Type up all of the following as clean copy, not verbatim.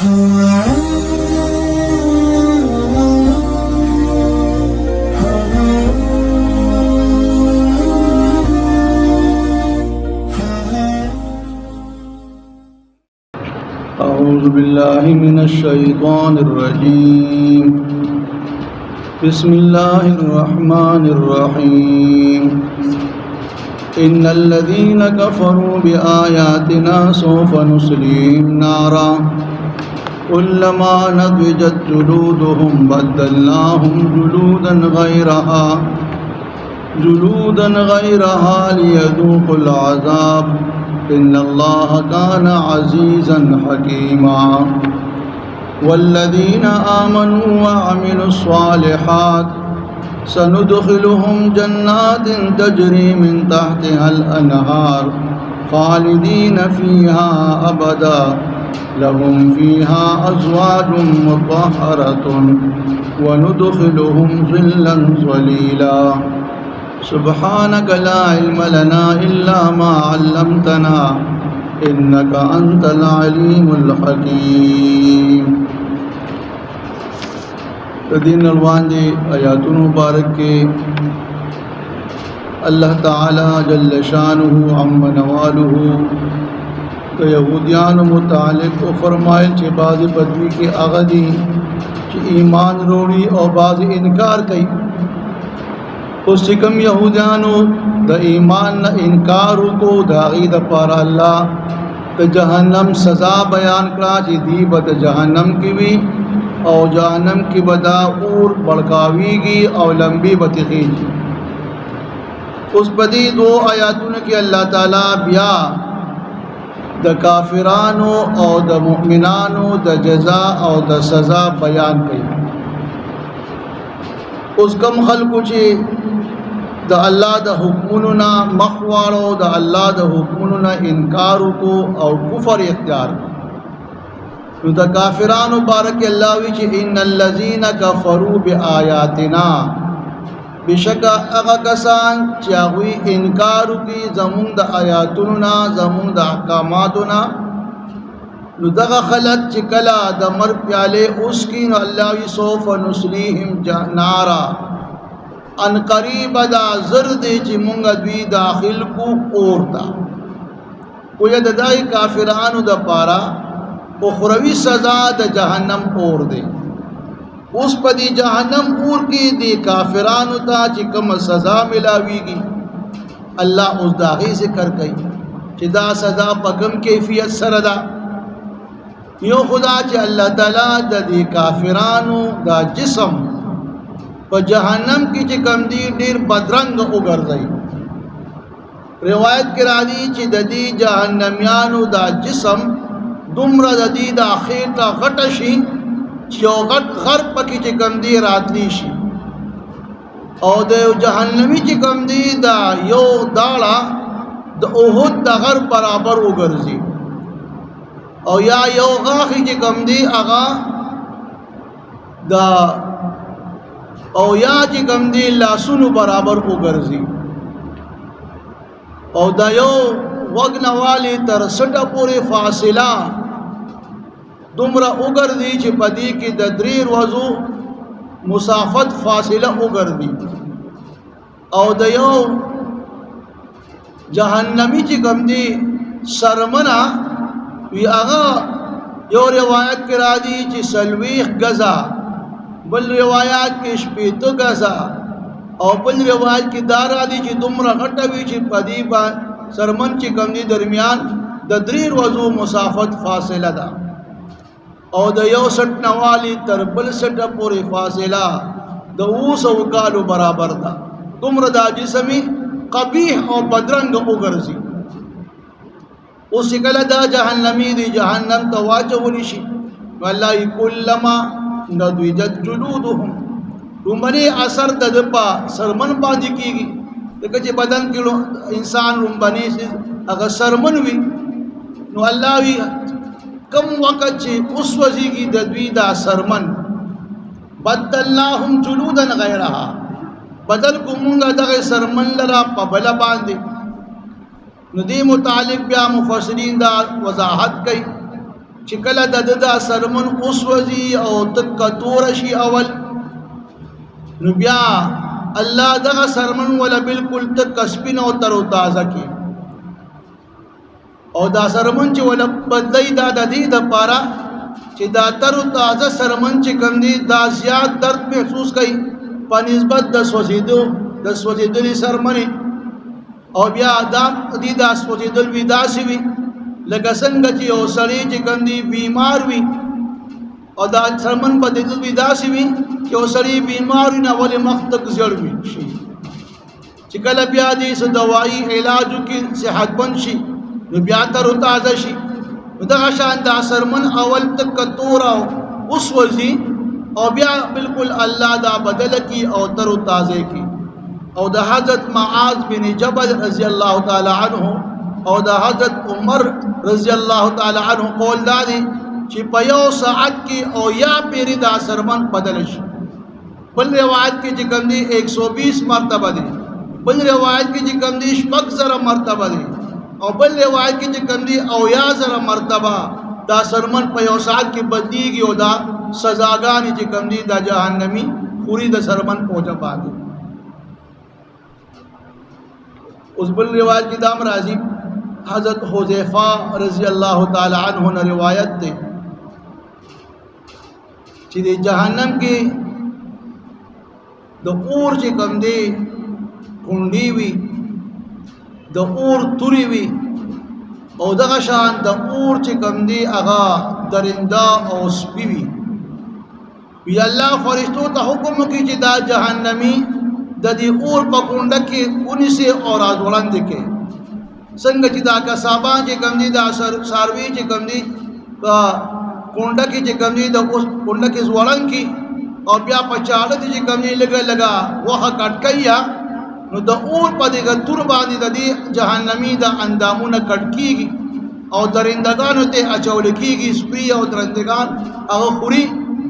أعوذ بالله من الشيطان الرجيم بسم الله الرحمن الرحيم إن الذين كفروا بآياتنا سوف نصليهم نارا كلما نضجت جلودهم بدلناهم جلودا غيرها ليذوقوا العذاب إن الله كان عزيزا حكيما والذين آمنوا وعملوا الصالحات سندخلهم جنات تجري من تحتها الأنهار خالدين فيها أبدا لهم فيها أزواج مطهرة وندخلهم ظلا ظليلا سبحانك لا علم لنا إلا ما علمتنا إنك أنت العليم الحكيم. دین الوان دی آیاتون مبارک کے اللہ تعالی جل شانہ عم نوالہ تو یہودیان متعلق و فرمائل چھ بعض بدوی کے اغدی چھ ایمان روڑی اور بعض انکار کئی اس چکم یہودیانو دا ایمان نا انکارو کو دا غید پارا اللہ دا جہنم سزا بیان کرا چھ دی بد جہنم کی بھی اور جہنم کی بدا اور بڑکاوی گی اور لمبی بتخی گی. اس بدی دو آیاتوں کی اللہ تعالیٰ بیا دا کافرانو اور دا مؤمنانو دا جزا اور دا سزا بیان کی. اس کم خلقو چی دا اللہ دا حکموننا مخوارو دا اللہ دا حکموننا انکارو کو اور کفر اختیار کو دا کافران بارک اللہ ویچ ان الذین کفروا بآیاتنا بشک اغا کسان چاہوی انکارو کی زمون دا آیاتنا زمون دا احکاماتنا دغا خلق چکلا دا مر پیالے اس کی نو اللہ وی سوف نسلیہم نارا ان قریب دا زرد چی منگا دوی داخل کو اورتا کوئی دائی کافرانو دا پارا اخروی سزا دا جہنم اور دے. اس پا دی جہنم اور کی دی کافرانو تا چی کم سزا ملاوی گی اللہ اس داغی ذکر کئی چی دا سزا پا کم کیفیت سردا یو خدا چی اللہ تعالیٰ دا دی کافرانو دا جسم پا جہنم کی چی کم دی دیر بدرنگ اگر زئی. روایت کرا دی چی دا دی جہنمیانو دا جسم دمرا دا دی دا خیتا غٹا شی چیو غٹ غر پکی چی کم دی راتلی شی او دا جہنمی چی کم دی دا یو داڑا دا احد دا غر برابر اگرزی او یا یو غاخی چی کم دی اغا دا او یا چی کم دی لاسونو برابر اگرزی او دا یو وگنوالی تر سٹا پوری فاصلہ دمرا اگر دی چی پدی کی ددریر وضو مسافت فاصلہ اگر دی او دیو جہنمی چی کم دی سرمنا وی آغا یو روایت کرا دی چی سلویخ گزا بل روایت کی شپیتو گزا او بل روایت کی دارا دی چی دمرا غٹا وی چی پدی با سرمن چی کم دی درمیان ددریر وضو مسافت فاصلہ دا او دا یو سٹ نوالی تر بل سٹ پوری فاصلہ دا اوس او کالو برابر دا تمر دا جسمی قبیح او بدرنگ اگرزی اسی کل دا جہنمی دی جہنم تواجولی شی واللہ کلما ندویجت جلودهم رمبنی اثر دا دپا سرمن باندی کی گی لیکن بدن کی انسان رمبنی سے اگر سرمن وی نو اللہ وی کم وقت چی اس وزی کی ددوی دا سرمن بدلناہم جلودا غیرہا بدل کو منگا دغی سرمن لرا پبلا باندے نو دی متعلق بیا مفسرین دا وضاحت کئی چې کله د دا سرمن اوسوځي او تک تور شي اول، نو بیا الله دغه سرمن ولا بالکل تک سپین او تر تازه کی، او دا سرمن چې ولا بدلی دا د دې د پاره چې دا تر تازه سرمن چې کوم دی دا زیات درد محسوس کوي په نسبت د سوځېدلې سرمنې، او بیا دا دې دا سوځېدل وي داسې وي لکه څنګه چې یو سړی چې کوم دی بیمار وي، او دا سرمن بدېدل وي داسې وي چې یو سړی بیمار وي نه ولې مخ تک زیړ وي شي، چې کله بیا دې څه دوایي علاج وکړي صحتمند شي نو بیا تر تازه شي. نو دغه شان دا سرمن اول تک تور او وسوځي او بیا بالکل الله دا بدل کی او تر تازه کی. او د حضرت معاذ بن جبل رضی الله تعالی عنہ او د حضرت عمر رضی الله تعالی عنہ قول دادی چې په یو ساعت کې او یا پیری دا سرمن بدل شي. بل روایت کې چې کوم دی 120 مرتبه دی، بل روایت کې چې کوم دی 6 مرتبه دی، او بل روایت کې چې کوم دی او یا زره مرتبه دا سرمن په یو ساعت کې بدلیږي، او دا سزاګانې چې کوم دی دا جهنمی خوري د سرمن پوجا باندې. اوس بل روایت کې دا راځي حضرت حذیفہ رضی الله تعالی عنہ نے روایت ده چې د جهنم کې د اور چې کوم دی کونډي وي، د اور توري وي، او دغه شان د اور چې کوم دی هغه درنده او سپي وي. وی الله فرشتو ته حکم کوي چې دا جهنمی د دې اور په کونډه کې ونیسي او راځوړاندې کې، څنګه چې دا کسابان چې کوم دی دا ساروي چې کوم دی په کونډه کې چې کوم دی د اوس کونډه کې ځوړان کې، او بیا په چاړه چې کوم دی لګا وخه کټکیا، نو د اور په دغه تور باندې د دې جهنمی د اندامونه کټکیږي او درندگانو ته اچول کیږي، سپي او درندگان هغه خوري،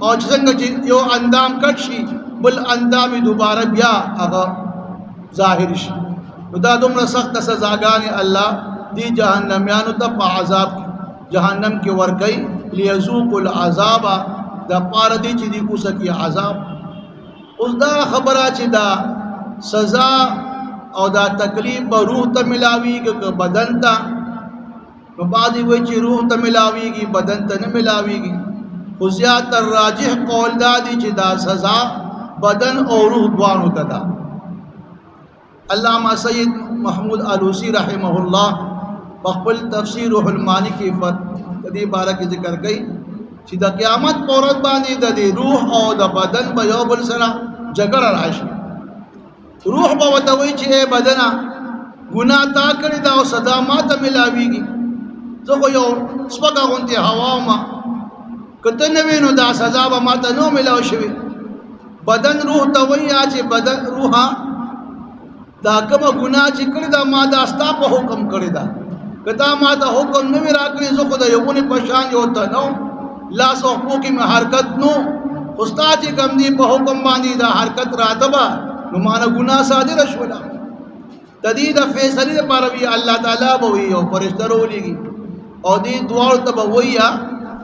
او څنګه چې یو اندام کټ شي بل اندام دوباره بیا هغه ظاهر شي. نو دا دومره سخت سزاګانې الله دی جهنميانو ته په عذاب جهنم کې ورکړي، ليذوقوا العذاب دا پاره دی چې دی اوسه کې عذاب. اوس دا خبره چې دا سزا او دا تکلیف به روح ته ملاویږي که بدن ته، نو بعضې وایي چې روح ته ملاویږي بدن ته نه ملاویږي، خو زیات راجح قول دا دی چې دا سزا بدن او روح دوانو ته ده. علامہ سید محمود علوسی رحمه الله په خپل تفسیر روح المانی کې دې باره کې ذکر کوي چې د قیامت په ورځ باندې د روح او د بدن به یو بل سره جګړه راشي. روح به ورته وایي چې ای بدنه ګناه تا کړې ده او سزا ما ته ملاویږي، زه خو یو سپکه غوندې هوا ومه، که ته نه وې نو دا سزا به ما ته نه ملاو شوې. بدن روح ته وایي چې بدن روحه دا کومه ګناه چې کړې ده ما دا ستا په حکم کړې ده، که تا ما ته حکم نه وي راکړی زه خو د یو ونې په شان یو ته نه وم، لاس او پښو کې مې حرکت نه و، خو ستا چې کوم دی په حکم باندې دا حرکت راته به نو ما نه ګناه صادره شوله. د دې د فیصلې لپاره وي الله تعالی به وي یو فرشته راولېږي او دې دواړو ته به وایي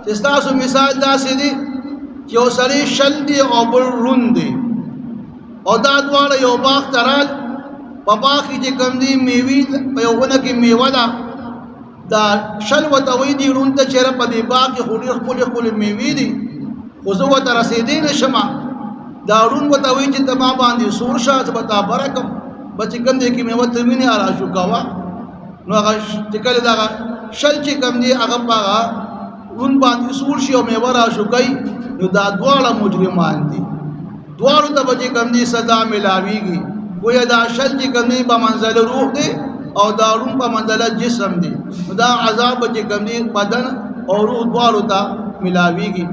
چې ستاسو مثال داسې دی چې یو سړی شل دی او بل روند دی، او دا دواړه یو باغ ته رال، په باغ کې چې کوم دی میوې په یو ونه کې میوه ده، دا شل ورته وایي دي روند ته چېرې په دې باغ کې خو ډېر ښکلې ښکلې میوې دي، خو زه ورته رسېدی نه شمه. دا روند ورته وایي چې ته ما باندې سور شه زه به تا بره کړم، به چې کوم دی کې میوه ته وینې راشو کوه. نو هغه چې کله دغه شل چې کوم دی هغه په هغه روند باندې سور شي او میوه راشو کوي، نو دا دواړه مجرمان دي، دواړو ته به چې کوم دی سزا ملاویږي. گویا دا شل چې کوم دی په منزله روح دی او دا روند په منزله جسم دی، نو دا عذاب چې کوم دی بدن او روح دواړو ته ملاویږي.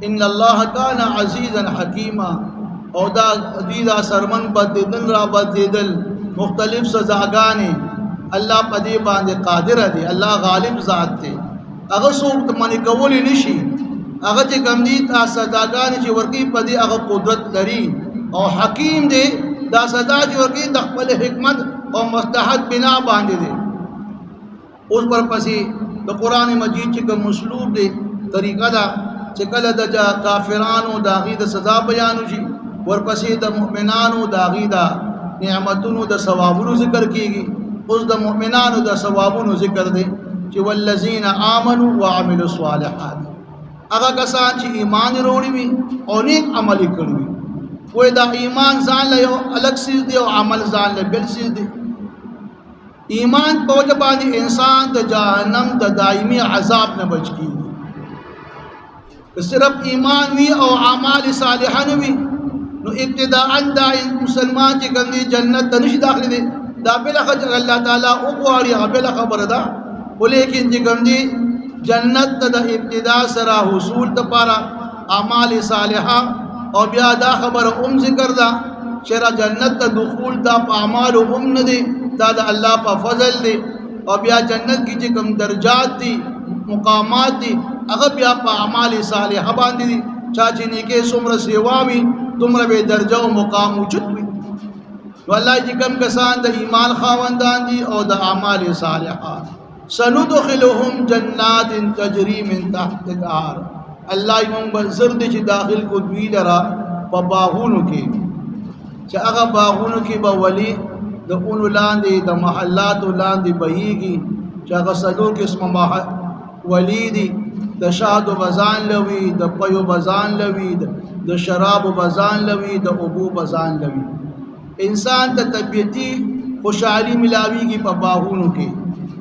ان الله کان عزیزا حکیما، او دا دې دا سرمن بدیدل را بدیدل مختلف سزاګانې الله په دې باندې قادر دی، الله غالب ذات دی، هغه څوک منې کولی نشي، هغه چې کوم دی دا سزاګانې چې ورکوي په دې هغه قدرت لري او حکیم دی، دا سزا چې ورکوي د خپل حکمت او مصلحت بنا باندې دی. اوس ورپسې د قرآن مجید چې کوم اسلوب دی طریقه ده چې کله د کافرانو د هغې د سزا بیان وشي ورپسې د مؤمنانو د هغې د نعمتونو د ثوابونو ذکر کیږي. اوس د مؤمنانو د ثوابونو ذکر دی چې والذین آمنوا وعملوا الصالحات، هغه کسان چې ایمان وروړي وي او نیک عمل یې کړي وي. وایي دا ایمان ځان له یو الګ څیز دی او عمل ځان له بل څیز دی. ایمان په وجه باندې انسان د جهنم د دایمي عذاب نه بچ کیږي. که صرف ایمان وي او اعمال صالحه نه وي نو ابتداءً دا مسلمان چې کوم دی جنت ته نشي داخلي دی، دا بله خبره الله تعالی وغواړي هغه بله خبره ده، ولیکن چې کوم دی جنت ته د ابتدا سره حصول دپاره اعمال صالحه او بیا دا خبره ذکر ده چې جنت ته دخول دا په اعمالو نه دی، دا د الله په فضل دی. او بیا جنت کې چې کوم درجات دي مقامات دي هغه بیا په اعمال صالحه باندې دي. چا چې نیکې څومره سیوا وي دومره به درجه او مقام اوچت وي. نو الله چې کوم کسان د ایمان خاوندان دي او د اعمال صالحه سندخلهم جنات تجری من تحت الانهار، الله یې موږ به زر دي چې داخل کو دوی لره په باغونو کې چې هغه باغونو کې به ولي د اونو لاندې د محلاتو لاندې بهیږي چې هغه څلور قسمه ولی دي. د شهدو بزان لوي، د پیو بزان لوي، د شرابو بزان لوي، د اوبو بزان لوي. انسان ته طبیعتي خوشحالي ملاویږي په باغونو کې،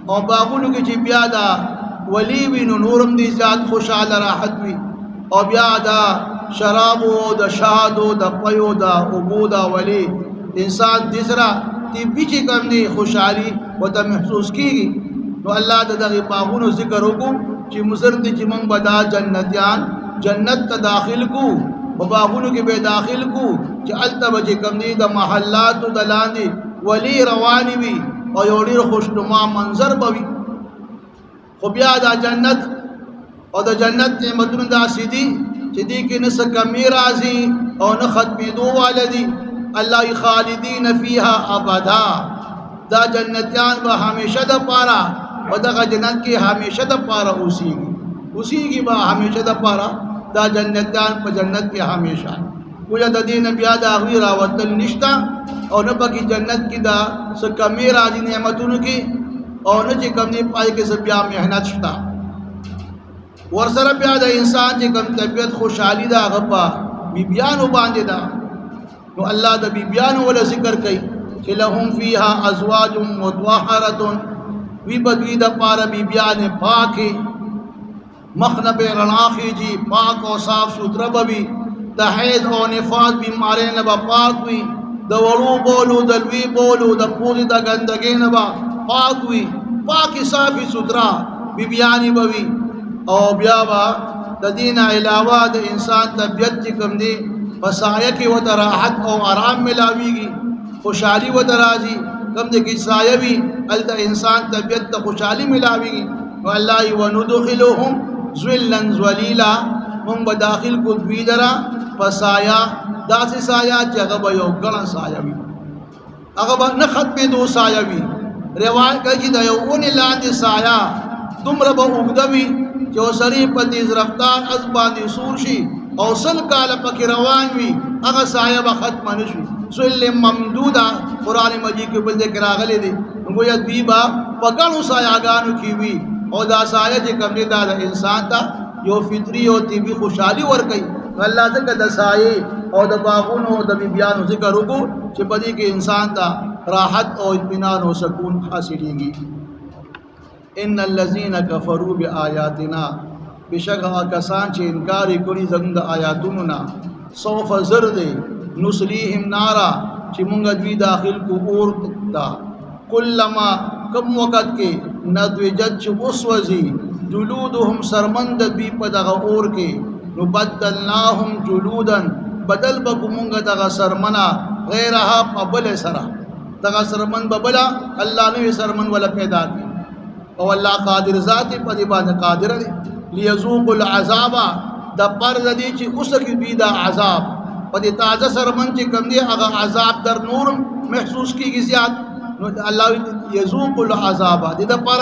او باغونو کې چې بیا دا ولی وي نو نورم دي زیات خوشحاله راحت وي. او بیا دا شرابو د شهدو د پیو د اوبو د ولی انسان تیسرا طبي چې کوم دی خوشحالي ورته محسوس کیږي. نو الله د دغه باغونو ذکر وکړو چې مصر دي چې موږ به دا جنتیان جنت ته داخل کو، په باغونو کې به داخل کو چې هلته به چې کوم دی د محلاتو د لاندې ولی روانې وي او یو ډېر خوشنما منظر به وي. خو بیا دا جنت او د جنت نعمتونه داسې دي چې دې کې نه څه کمي راځي او نه ختمېدو واله دي. الله خالدین فیها ابدا، دا جنتیان به همیشه د پاره په دغه جنت کې همیشه د پاره اوسیږي به همیشه د پاره دا جنتیان په جنت کې همیشه. وجه د دې نه بیا د هغوی راوتل نشته او نه پکې جنت کې دا څه کمې راځي نعمتونو کې او نه چې کوم دی پای کې څه بیا محنت شته. ورسره بیا د انسان چې کوم طبیعت خوشحالي ده هغه په بیبیانو باندې ده. نو الله د بیبیانو ولا ذکر کوي چې لهم فیها ازواج مطهرة، وی بدوی د پاره بیبیان پاکي مخنب رڼا خیږي، پاک او صاف سوتره به وي، د حیض او نفاس بیمارۍ نه به پاک وي، د وړو بولو د لوی بولو د پوزې د ګندګۍ نه به پاک وي، پاکي صافي سوتره بیبیانې به وي. او بیا به د دې نه علاوه د انسان طبیعت چې کوم دی په سایه کې ورته راحت او آرام ملاویږي، خوشحالي ورته راځي. کوم دی کې سایه وي هلته انسان طبیعت ته خوشحالي ملاویږي. نو الله وندخلهم ذلا ذلیلا، موږ به داخل کو دوی لره په سایه، داسې سایه چې هغه به یو ګڼه سایه وي، هغه به نه ختمېدو سایه وي. روایت کوي چې د یو اونې لاندې سایه دومره به اوږده وي چې یو سړی په تیز رفتار اس باندې سور شي او سل کاله پکې روان وي هغه سایه به ختمه نه شي. ظل ممدوده قرآن مجید کې بل ذکر راغلی دی. نو گویا دوی به په ګڼو سایهګانو کې وي او دا سایه چې کوم دی دا د انسان ته یو فطري او طبي خوشحالي ورکوي. الله ځکه د سایې او د باغونو او د بیبیانو ذکر وکړو چې په دې کې انسان ته راحت او اطمینان او سکون حاصلېږي. ان الذين كفروا بآياتنا، بشک هغه کسان چې انکار کړي زموږ د آیاتونو نه، سوف زر دی نصلیهم نارا چې مونږ دوی داخل کو اور ته، کلما کم وخت کې ندوجت چې وسوځي جلودهم سرمند دوی په دغه اور کې، نو بدلناهم جلودا بدل به مونږ دغه سرمنه غیرها په بل سره، دغه سرمن به بله الله نوې سرمن ولا پیدا کړي. او الله قادر ذات په دې باندې قادر دی لیذوقوا العذاب، د پر د دې چې اوس کې دوی دا عذاب په دې تازه سرمن چې کوم دی هغه عذاب در نور محسوس کیږي زیات. نو الله یذوقوا العذاب دې د پر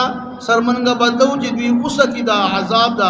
سرمنګه بدلو چې دوی اوس کې دا عذاب دا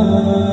Oh